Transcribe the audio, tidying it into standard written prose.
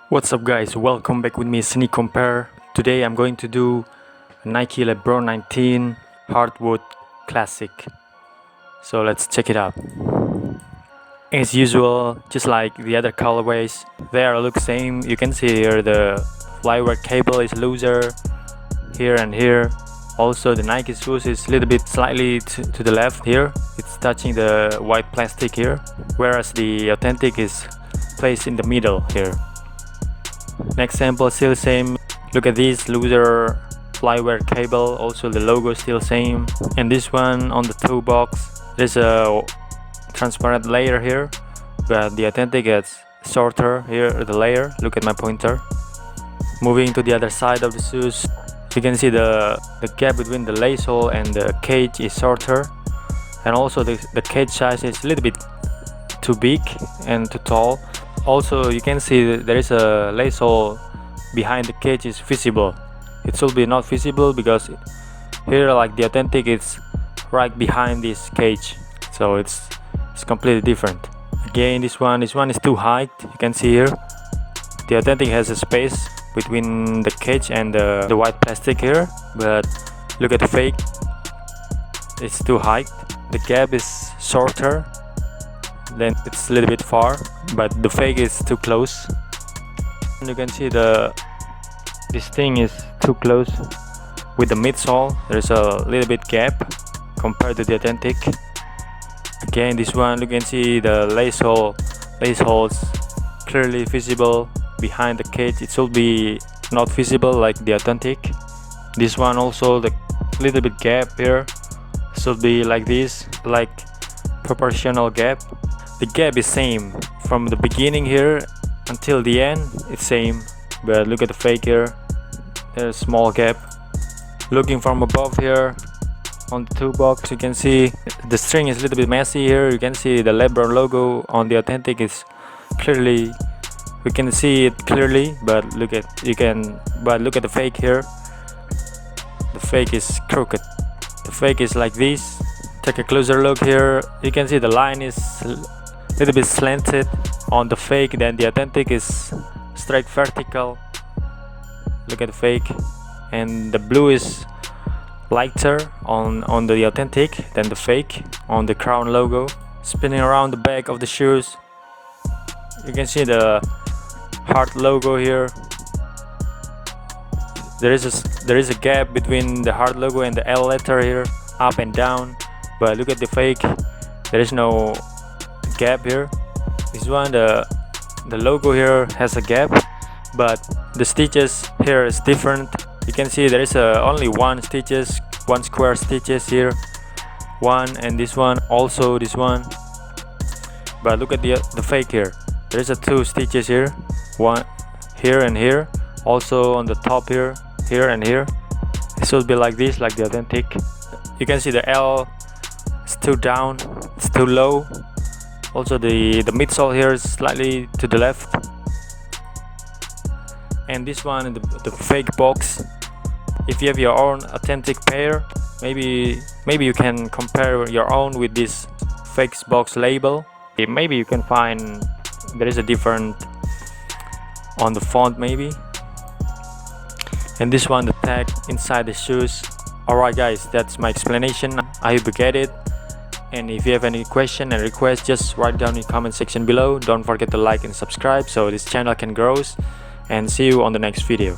What's up guys, welcome back with me Sneak Compare. Today I'm going to do Nike Lebron 19 Hardwood Classic. So let's check it out. As usual, just like the other colorways, they all look same. You can see here the flyware cable is looser here and here. Also the Nike shoes is a little bit slightly to the left here. It's touching the white plastic here, whereas the authentic is placed in the middle here. Next sample still same. Look at this looser flyware cable, also the logo still same. And this one on the toe box, there's a transparent layer here, but the authentic gets shorter here, the layer. Look at my pointer. Moving to the other side of the shoes, you can see the gap between the lace hole and the cage is shorter, and also the cage size is a little bit too big and too tall. Also you can see there is a lace hole behind the cage is visible. It should be not visible because here, like the authentic, it's right behind this cage, so it's completely different. Again, this one is too high. You can see here the authentic has a space between the cage and the white plastic here, but look at the fake, it's too high. The gap is shorter, then it's a little bit far, but the fake is too close. And you can see this thing is too close with the midsole. There's a little bit gap compared to the authentic. Again, this one you can see the lace holes clearly visible behind the cage. It should be not visible like the authentic. This one also, the little bit gap here should be like this, like proportional gap. The gap is same from the beginning here until the end, it's same, but look at the fake here, there's a small gap. Looking from above here on the toe box, you can see the string is a little bit messy here. You can see the Lebron logo on the authentic is clearly, we can see it clearly, but look at the fake here. The fake is crooked. The fake is like this. Take a closer look here. You can see the line is a little bit slanted on the fake, then the authentic is straight vertical. Look at the fake, and the blue is lighter on the authentic than the fake on the crown logo. Spinning around the back of the shoes, you can see the heart logo here. There is a gap between the heart logo and the L letter here, up and down, but look at the fake, there is no gap here. This one, the logo here has a gap, but the stitches here is different. You can see there is only one square stitches here, one, and this one also, this one. But look at the fake here, there is two stitches here, one here and here, also on the top here and here. It should be like this, like the authentic. You can see the L is too down, it's too low. Also the midsole here is slightly to the left. And this one, the fake box, if you have your own authentic pair, maybe you can compare your own with this fake box label. Maybe you can find there is a different on the font maybe. And this one, the tag inside the shoes. Alright guys, that's my explanation. I hope you get it. And if you have any question and request, just write down in the comment section below. Don't forget to like and subscribe so this channel can grow. And see you on the next video.